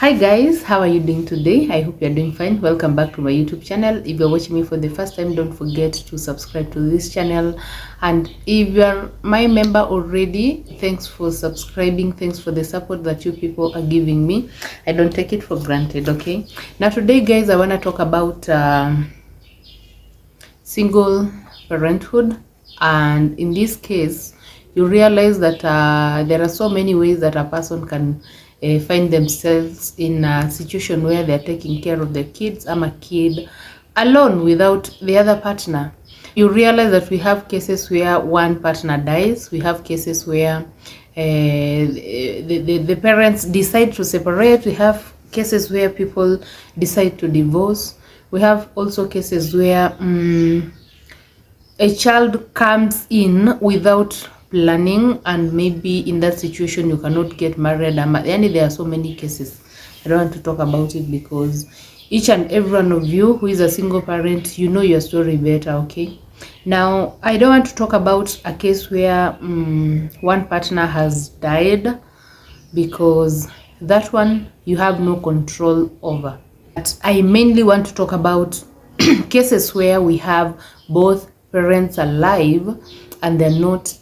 Hi guys, how are you doing today? I hope you're doing fine. Welcome back to my YouTube channel. If you're watching me for the first time, don't forget to subscribe to this channel. And if you're my member already, thanks for subscribing. Thanks for the support that you people are giving me. I don't take it for granted, okay? Now today guys, I want to talk about single parenthood. And in this case, you realize that there are so many ways that a person can find themselves in a situation where they're taking care of their kids. I'm a kid alone without the other partner. You realize that we have cases where one partner dies. We have cases where the parents decide to separate. We have cases where people decide to divorce. We have also cases where a child comes in without planning, and maybe in that situation you cannot get married. Yani there are so many cases. I don't want to talk about it because each and every one of you who is a single parent, you know your story better, okay? Now, I don't want to talk about a case where one partner has died, because that one you have no control over. But I mainly want to talk about cases where we have both parents alive and they're not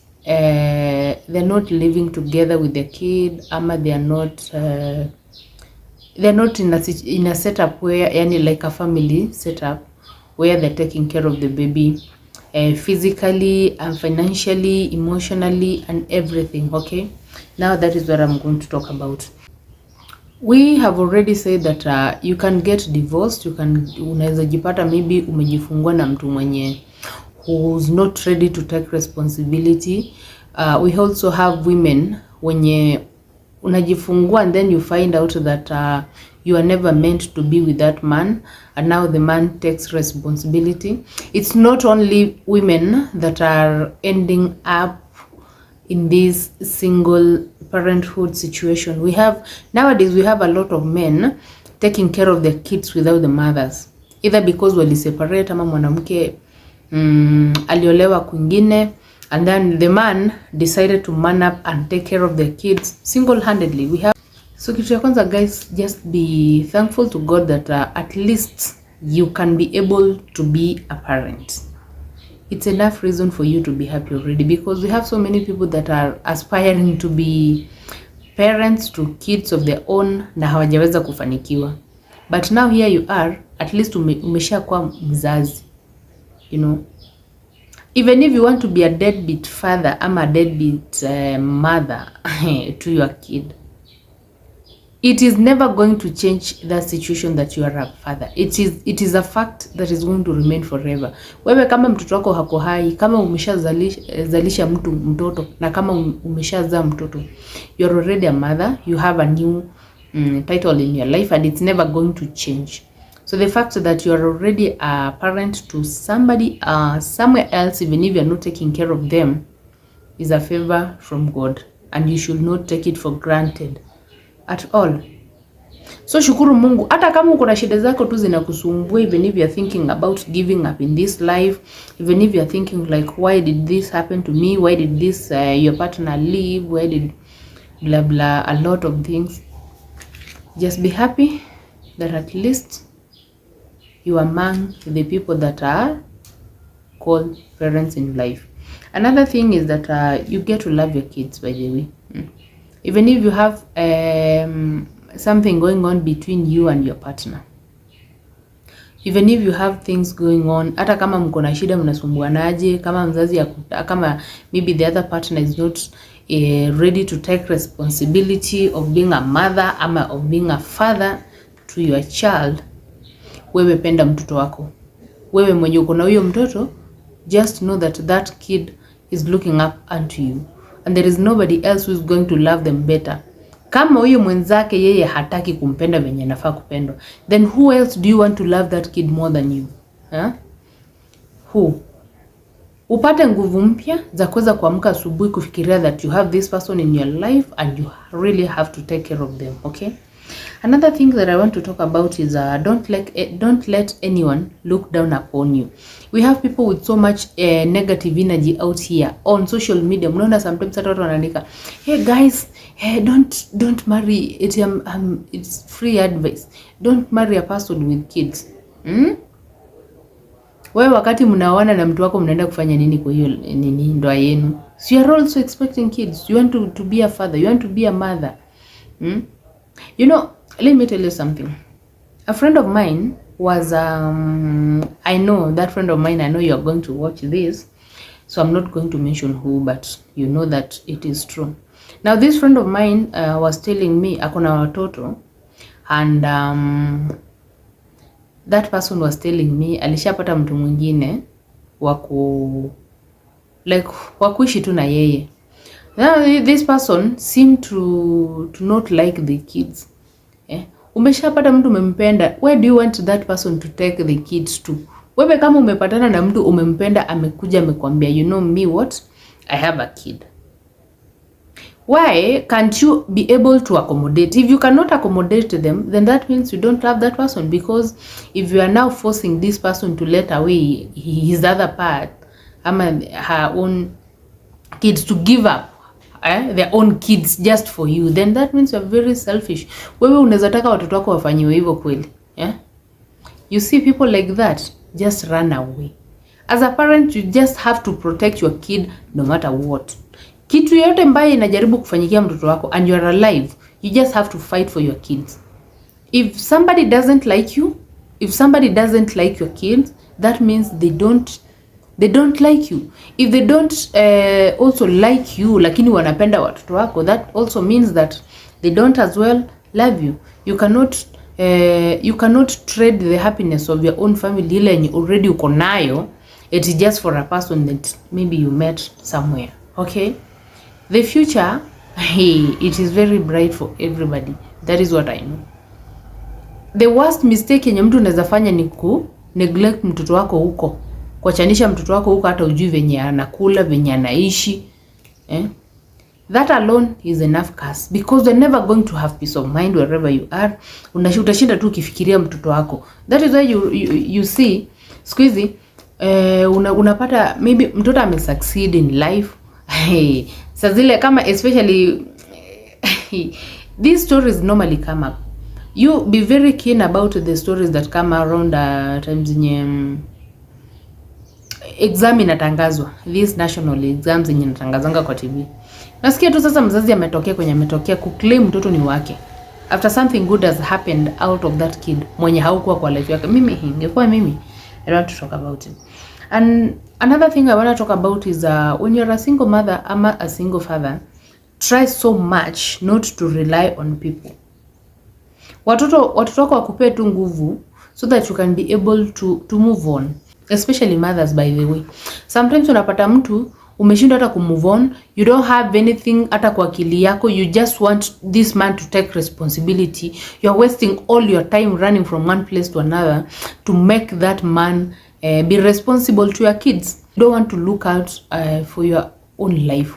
living together with their kid, ama they're not in a setup where, yani like a family setup where they're taking care of the baby physically and financially, emotionally, and everything. Okay, now that is what I'm going to talk about. We have already said that you can get divorced. Unaweza jipata maybe umejifungua na mtu mwenye who's not ready to take responsibility. We also have women wenye unajifungua and then you find out that you are never meant to be with that man, and now the man takes responsibility. It's not only women that are ending up in this single parenthood situation. Nowadays we have a lot of men taking care of their kids without the mothers, either because wali separate ama mwanamke aliolewa kwingine, and then the man decided to man up and take care of their kids single-handedly. So kitu ya kwanza guys, just be thankful to God that at least you can be able to be a parent. It's enough reason for you to be happy already, because we have so many people that are aspiring to be parents to kids of their own na hawajaweza kufanikiwa. But now here you are, at least umeshakuwa mzazi. You know, even if you want to be a deadbeat father, I'm a deadbeat mother to your kid, it is never going to change that situation that you are a father. It is a fact that is going to remain forever. Wewe kama mtoto wako hako hai, kama umeshazalisha mtoto na kama umeshazaa mtoto, you are already a mother. You have a new title in your life, and it's never going to change. So the fact that you are already a parent to somebody somewhere else, even if you are not taking care of them, is a favor from God, and you should not take it for granted at all. So shukuru Mungu, hata kama uko na shida zako tu zinakusumbua, even if you are thinking about giving up in this life, even if you are thinking like, why did this happen to me, why did this your partner leave, why did blah blah, a lot of things, just be happy that at least you are among the people that are called parents in life. Another thing is that you get to love your kids, by the way. Even if you have something going on between you and your partner, even if you have things going on, hata kama mko na shida mnasumbuanaje, kama mzazi kama maybe the other partner is not ready to take responsibility of being a mother ama of being a father to your child, wewe penda mtoto wako. Wewe mwenye uko na huyo mtoto, just know that that kid is looking up unto you, and there is nobody else who is going to love them better. Kama huyo mwenzake yeye hataki kumpenda venye nafaa kupendwa, then who else do you want to love that kid more than you? Who? Upate nguvu mpya za kuweza kuamka asubuhi kufikiria that you have this person in your life and you really have to take care of them, okay? Another thing that I want to talk about is don't let anyone look down upon you. We have people with so much negative energy out here on social media. Mnaona sometimes watu wanaandika, hey guys, hey, don't marry it, it's free advice, don't marry a person with kids. Wewe wakati mnaoana na mtu wako mnaenda kufanya nini kwa hiyo nini ndoa yenu? So you are also expecting kids. You want to be a father, you want to be a mother. You know, let me tell you something. A friend of mine was I know that friend of mine, I know you are going to watch this, so I'm not going to mention who, but you know that it is true. Now this friend of mine was telling me akona watoto, and that person was telling me alishapata mtu mwingine wakuishi tu na yeye. Now this person seemed to not like the kids. Umeshapata mtu umempenda, where do you want that person to take the kids to? Wewe kama umepatana na mtu umempenda, amekuja amekwambia, you know me what, I have a kid. Why can't you be able to accommodate? If you cannot accommodate them, then that means you don't love that person. Because if you are now forcing this person to let away his other part, her own kids, to give up their own kids just for you, then that means you are very selfish. Wewe unaweza taka watoto wako wafanyiwe hivyo kweli? You see people like that, just run away. As a parent, you just have to protect your kid no matter what. Kitu yote mbaya inajaribu kufanyikia mtoto wako and you are alive, you just have to fight for your kids. If somebody doesn't like you, if somebody doesn't like your kids, that means they don't like you. If they don't also like you lakini wanapenda watoto wako, that also means that they don't as well love you. You cannot trade the happiness of your own family ile yenye already uko nayo, it is just for a person that maybe you met somewhere. Okay, the future, it is very bright for everybody. That is what I know. The worst mistake yenye mtu unaweza fanya ni ku neglect mtoto wako huko, kuachanisha mtoto wako huko hata ujui venye anakula, venye anaishi. That alone is enough curse, because you're never going to have peace of mind wherever you are. Utashinda tu ukifikiria mtoto wako. That is why you see squeezy unapata maybe mtoto succeed in life. Sasa zile kama especially these stories normally come up. You be very keen about the stories that come around times zenye exam inatangazwa, these national exams zenye inatangazanga kwa TV. Nasikia tu sasa mzazi ametokea kuclaim mtoto ni wake after something good has happened out of that kid mwenye haukuwa kwa life yake. Mimi ingekuwa mimi, I don't want to talk about it. And another thing I want to talk about is when you're a single mother ama a single father, try so much not to rely on people. Watoto wako wakupee tu nguvu so that you can be able to move on, especially mothers, by the way. Sometimes unapata mtu umeshindwa hata kumove on, you don't have anything hata kwa akili yako, you just want this man to take responsibility. You are wasting all your time running from one place to another to make that man be responsible to your kids. You don't want to look out for your own life.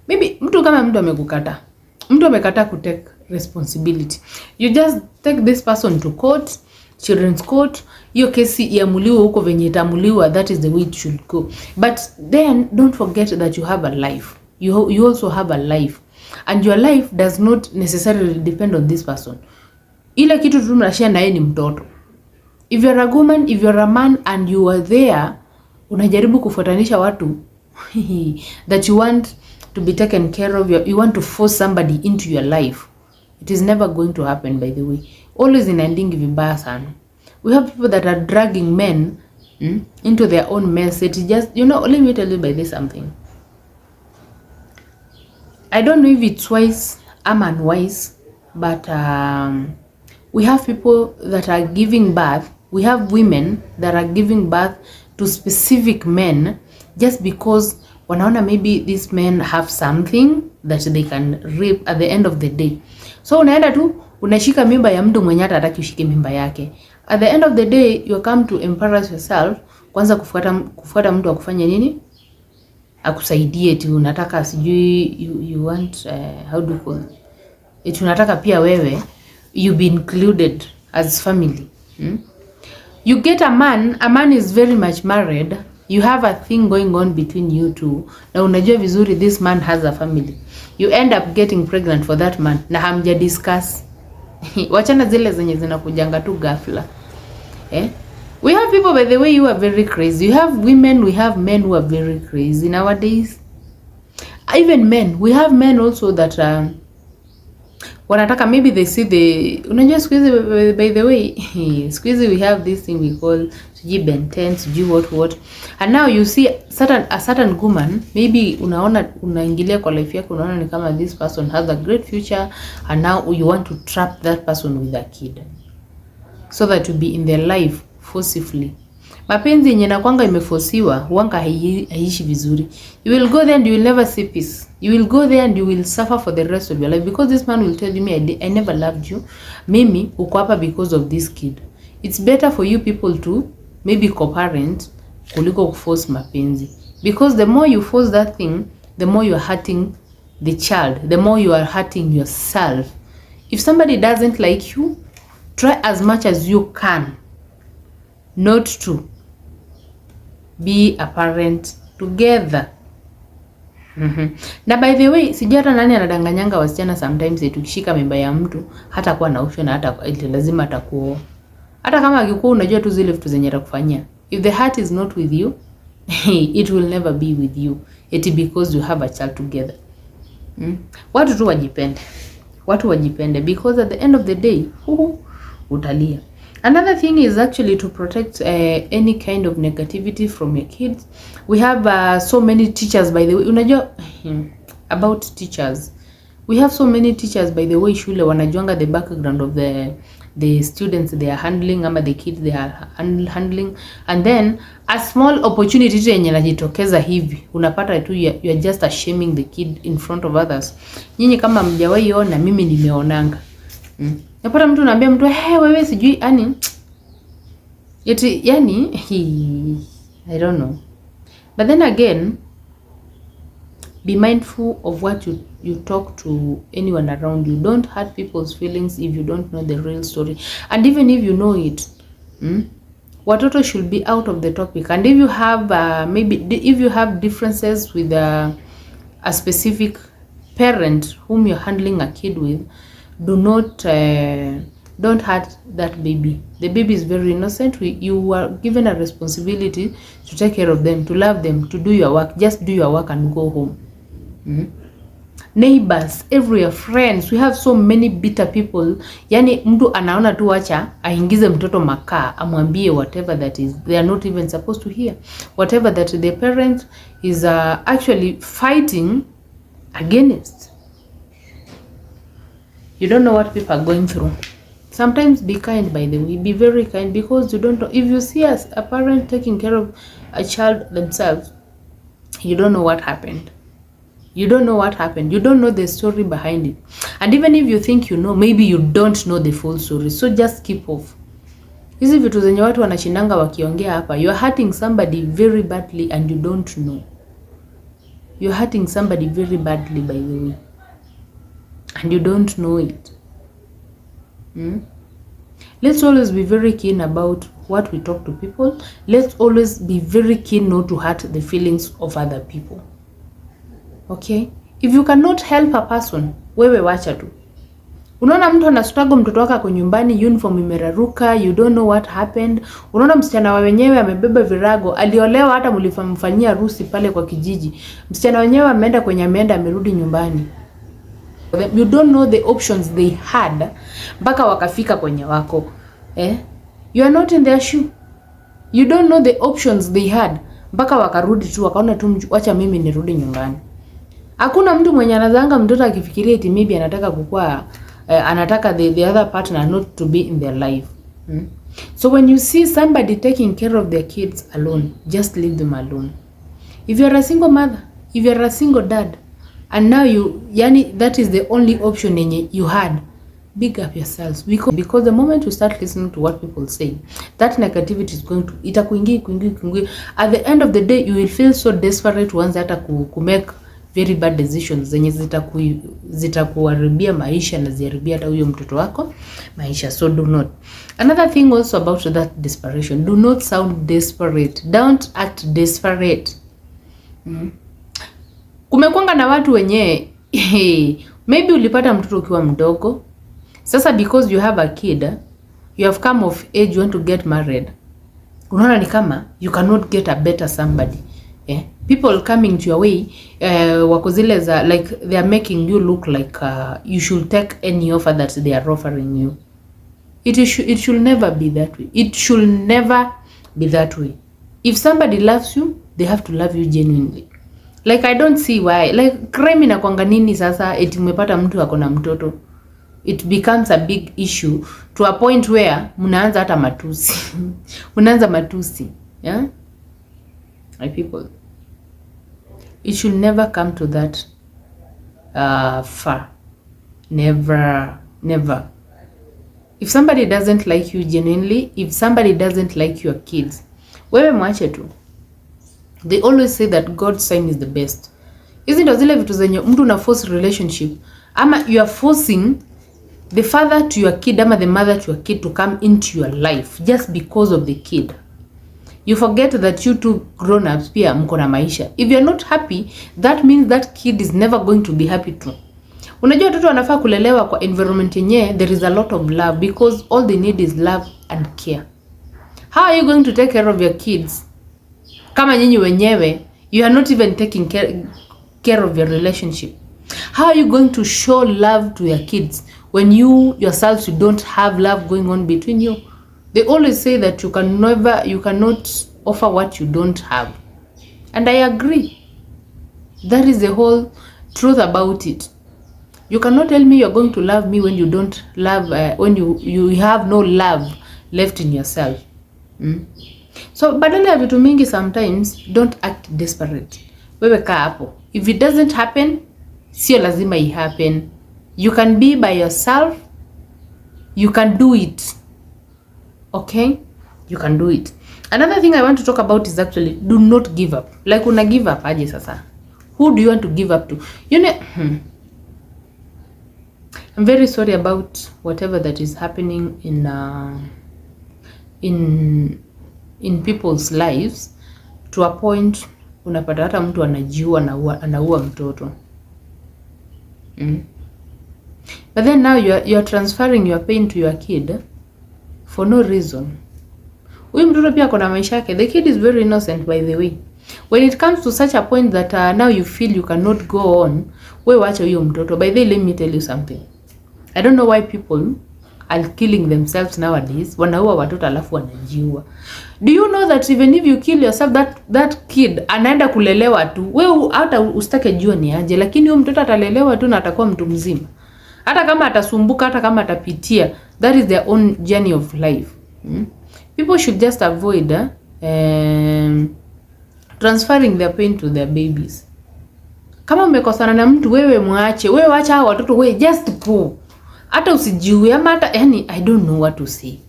Maybe mtu kama mtu amekata ku take responsibility, you just take this person to court, children's court, hiyo kesi iamuliwe huko venye itamuliwa. That is the way it should go. But then don't forget that you have a life. You also have a life, and your life does not necessarily depend on this person. Ile kitu tu mnashare naye ni mtoto. If you're a woman, if you're a man and you are there, unajaribu kufuatanisha watu that you want to be taken care of, you want to force somebody into your life, it is never going to happen, by the way. Always in ending vibaya sana. We have people that are dragging men into their own mess. It is just, let me tell you by this something. I don't know if it's wise or unwise, but we have people that are giving birth. We have women that are giving birth to specific men just because wanaona maybe these men have something that they can reap at the end of the day. So unaenda tu unashika mimba ya mtu mwenye hata hataki ushike mimba yake. At the end of the day you come to embarrass yourself, kwanza kufuata mtu akufanya nini? Akusaidie tu, unataka sijui you want how do you call it, unataka pia wewe you be included as family. You get a man is very much married, you have a thing going on between you two, na unajua vizuri this man has a family. You end up getting pregnant for that man na hamja discuss. Wachana zile zenye zinakujanga tu ghafla. We have people, by the way, who are very crazy. You have women, we have men who are very crazy nowadays. Even men, we have men also that wanataka, maybe they see the, unajua siku hizi, by the way, siku hizi we have this thing we call sijui Ben 10, sijui what, and now you see a certain woman, maybe unaingilia kwa life yako, unaona ni kama this person has a great future, and now you want to trap that person with a kid so that you be in their life forcibly. Mapenzi yenye nakwanga imefosiwa huanga haiishi vizuri. You will go there and you will never see peace. You will go there and you will suffer for the rest of your life, because this man will tell you, I never loved you. Mimi uko hapa because of this kid. It's better for you people to maybe co-parent kuliko kuforce mapenzi, because the more you force that thing, the more you are hurting the child, the more you are hurting yourself. If somebody doesn't like you, try as much as you can not to be a parent together. Na by the way, sijui hata nani anadanganyanga wasichana sometimes tukishika mimba ya mtu hata kuwa na option, hata lazima atakuoa. Hata kama akikuwa unajua tu zile vitu zenye atakufanyia. If the heart is not with you, it will never be with you. It because you have a child together. Watu tu wajipende. Watu wajipende, because at the end of the day, utalia. Another thing is actually to protect any kind of negativity from your kids. We have so many teachers, by the way. Unajua about teachers. We have so many teachers, by the way, shule wanajuanga the background of the students they are handling, ama the kids they are handling, and then a small opportunity tu yenye najitokeza hivi, unapata tu you are just shaming the kid in front of others. Nyinyi kama mjawahi ona, mimi nimeonanga. Napata mtu anaambia mtu wewe sijui yani I don't know. But then again, be mindful of what you talk to anyone around you. Don't hurt people's feelings if you don't know the real story. And even if you know it, watoto should be out of the topic. And if you have maybe if you have differences with a specific parent whom you're handling a kid with, don't hurt that baby. The baby is very innocent. You are given a responsibility to take care of them, to love them, to do your work. Just do your work and go home. Neighbors, everywhere, friends. We have so many bitter people. Yani mtu anaona tu acha aingize mtoto makaa, amwambie whatever that is they are not even supposed to hear, whatever that the parent is actually fighting against. You don't know what people are going through. Sometimes be kind, by the way. Be very kind, because you don't know. If you see a parent taking care of a child themselves, you don't know what happened. You don't know what happened. You don't know the story behind it. And even if you think you know, maybe you don't know the full story. So just keep off. Hizi vitu zenye watu wanashindanga wakiongea hapa, you are hurting somebody very badly and you don't know. You are hurting somebody very badly, by the way, and you don't know it. Let's always be very keen about what we talk to people. Let's always be very keen not to hurt the feelings of other people. Okay? If you cannot help a person, wewe wacha tu. Unaona mtu anasutago mtoto wake kwa nyumbani, uniform imeraruka, you don't know what happened. Unaona msichana wa wenyewe amebeba virago, aliolewa hata mlifanyia harusi pale kwa kijiji. Msichana wenyewe ameenda amerudi nyumbani. You don't know the options they had mpaka wakafika kwenye wako. You are not in their shoe. You don't know the options they had mpaka wakarudi tu, wakaona tu acha mimi nirudi nyumbani. Hakuna mtu mwenye anazanga mtoto akifikiria eti maybe anataka kukua anataka the other partner not to be in their life. So when you see somebody taking care of their kids alone, just leave them alone. If you are a single mother, if you are a single dad, and now that is the only option you had, big up yourselves, because the moment you start listening to what people say, that negativity is going to itakuingia. At the end of the day, you will feel so desperate once hata ku make very bad decisions zenye zitakuharibia maisha na ziharibia hata huyo mtoto wako maisha. So do not. Another thing also about that desperation, do not sound desperate, don't act desperate. Kumekwanga na watu wenye maybe ulipata mtoto ukiwa mdogo, sasa because you have a kid, you have come of age, you want to get married, unaona ni kama you cannot get a better somebody. People coming to your way, wako zile za like they are making you look like you should take any offer that they are offering you. It should never be that way. It should never be that way. If somebody loves you, they have to love you genuinely. Like I don't see why. Like crime inakwanga nini sasa eti umepata mtu ako na mtoto. It becomes a big issue to a point where mnaanza hata matusi. Mnaanza matusi, yeah? My people. It should never come to that far. Never, never. If somebody doesn't like you genuinely, if somebody doesn't like your kids, wewe mwache tu. They always say that God's sign is the best. Hizi ndo zile vitu zenye mtu na force relationship, ama you are forcing the father to your kid ama the mother to your kid to come into your life just because of the kid. You forget that you two grown-ups pia mko na maisha. If you're not happy, that means that kid is never going to be happy too. Unajua watoto wanafaa kulelewa kwa environment yenye there is a lot of love, because all they need is love and care. How are you going to take care of your kids kama nyinyi wenyewe you are not even taking care of your relationship? How are you going to show love to your kids when you yourselves, you don't have love going on between you? They always say that you cannot offer what you don't have. And I agree. That is the whole truth about it. You cannot tell me you're going to love me when you don't love, when you have no love left in yourself. So badala ya vitu mingi, sometimes don't act desperate. Wewe kaa hapo. If it doesn't happen, sio lazima it happen. You can be by yourself. You can do it. Okay? You can do it. Another thing I want to talk about is actually do not give up. Like una give up aje sasa? Who do you want to give up to? You know, I'm very sorry about whatever that is happening in people's lives, to a point unapata hata mtu anajiua, anaua mtoto. But then now you are transferring your pain to your kid for no reason. Huyu mtoto pia kuna maisha yake. The kid is very innocent, by the way. When it comes to such a point that now you feel you cannot go on, wewe wacha huyo mtoto. By the way, let me tell you something. I don't know why people are killing themselves nowadays. Wanaua watoto alafu wanajiua. Do you know that even if you kill yourself, that kid anaenda kulelewa tu. Wewe hata usitake jua ni aje, lakini huyo mtoto atalelewa tu na atakuwa mtu mzima. Hata kama atasumbuka, hata kama atapitia, that is their own journey of life. People should just avoid transferring their pain to their babies. Kama umekosana na mtu, wewe mwache. Wewe wacha hao watoto, wewe just go. Hata usijiue ama hata yani I don't know what to say.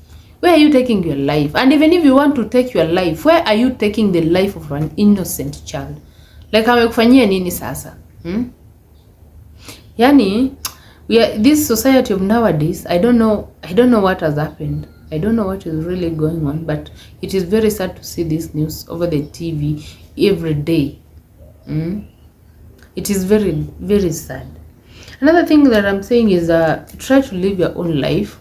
Where are you taking your life? And even if you want to take your life, where are you taking the life of an innocent child? Like amekufanyia nini sasa? Yani this society of nowadays, I don't know what has happened. I don't know what is really going on, but it is very sad to see this news over the TV every day. It is very, very sad. Another thing that I'm saying is try to live your own life.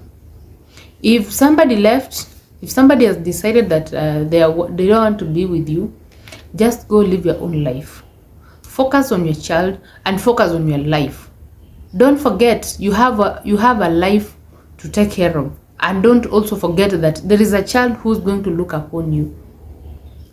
If somebody left, if somebody has decided that they don't want to be with you, just go live your own life. Focus on your child and focus on your life. Don't forget you have a life to take care of. And don't also forget that there is a child who's going to look upon you.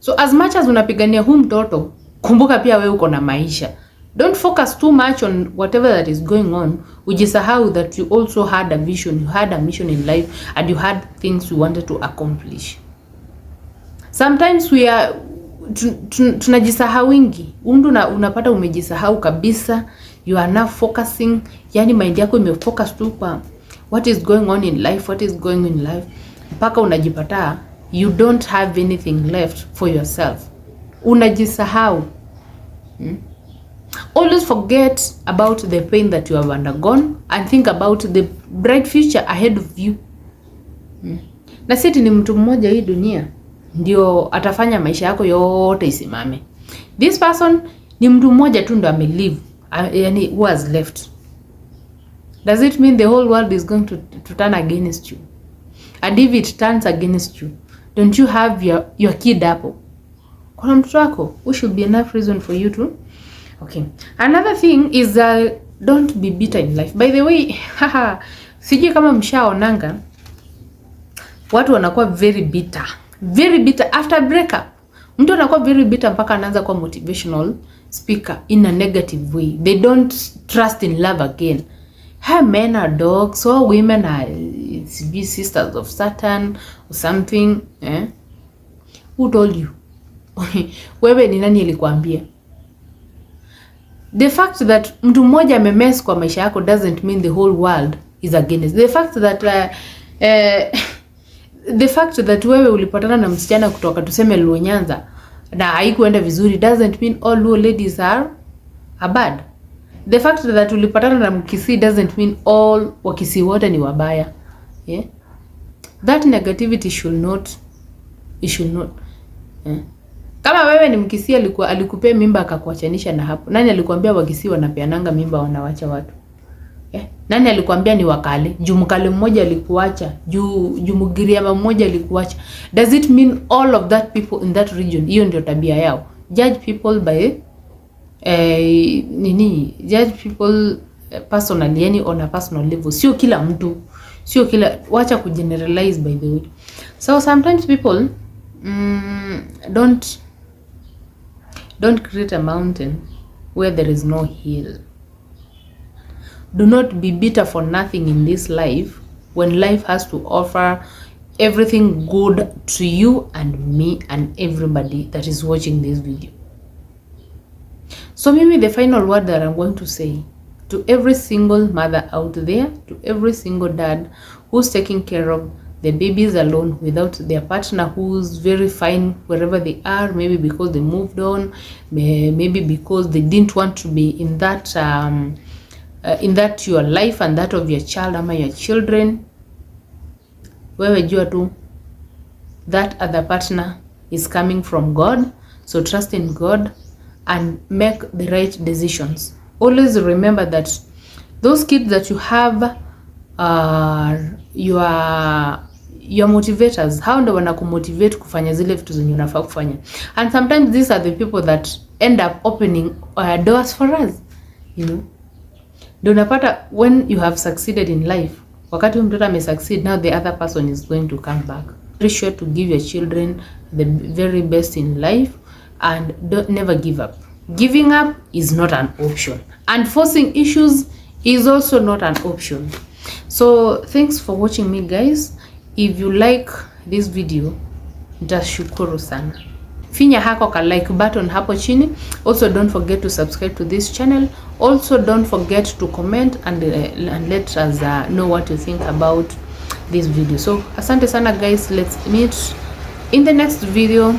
So as much as unapigania huu mtoto, kumbuka pia wewe uko na maisha. Don't focus too much on whatever that is going on. Ujisahau that you also had a vision, you had a mission in life, and you had things you wanted to accomplish. Sometimes we are tunajisahau wingi. Unapata umejisahau kabisa. You are now focusing, yani mind yako imefocus tu kwa what is going on in life, what is going on in life. Mpaka unajipata you don't have anything left for yourself. Unajisahau. Always forget about the pain that you have undergone and think about the bright future ahead of you. Na sisi ni mtu mmoja hii dunia ndio atafanya maisha yako yote isimame. This person ni mtu mmoja tu ndo amelive, yani who has left. Does it mean the whole world is going to turn against you? And if it turns against you, don't you have your kid hapo? Kuna mtoto wako, which should be enough reason for you to. Okay. Another thing is don't be bitter in life. By the way, sijui kama mshaonanga watu wanakuwa very bitter. Very bitter after breakup. Mtu anakuwa very bitter mpaka anaanza kuwa motivational speaker in a negative way. They don't trust in love again. Men are dogs, so women are sisters of Satan or something. Who told you? Wewe ni nani alikuambia? The fact that mtu mmoja amemess kwa maisha yako doesn't mean the whole world is against. The fact that wewe ulipatana na msichana kutoka tuseme Luo Nyanza na haikuenda vizuri doesn't mean all Luo ladies are bad. The fact that ulipatana na Mkisii doesn't mean all Wakisii wote ni wabaya. Yeah? That negativity should not. Yeah? Kama wewe ni Mkisii alikupea mimba akakuachanisha na hapo. Nani alikwambia Wakisii wanapeananga mimba wanawacha watu? Nani alikwambia ni Wakale? Mkale mmoja alikuacha, Mugiriama mmoja alikuacha. Does it mean all of that people in that region hiyo ndio tabia yao? Judge people by judge people personally, yani on a personal level. Sio kila mtu, wacha kugeneralize by the way. So sometimes people don't create a mountain where there is no hill. Do not be bitter for nothing in this life when life has to offer everything good to you and me and everybody that is watching this video. So maybe the final word that I'm going to say to every single mother out there, to every single dad who's taking care of the babies alone without their partner, who's very fine wherever they are, maybe because they moved on, maybe because they didn't want to be in that your life and that of your child ama your children. Wewe jua tu that other partner is coming from God, so trust in God and make the right decisions. Always remember that those kids that you have are your motivators. How ndo wanakumotivate kufanya zile vitu zenye unafaa kufanya. And sometimes these are the people that end up opening doors for us, you know. Ndio unapata when you have succeeded in life, wakati mtoto amesucceed, now the other person is going to come back. Be sure to give your children the very best in life and never give up. Giving up is not an option, and forcing issues is also not an option. So thanks for watching me, guys. If you like this video, nitashukuru sana. Finya hako ka like button hapo chini. Also don't forget to subscribe to this channel. Also don't forget to comment and let us know what you think about this video. So asante sana guys, let's meet in the next video.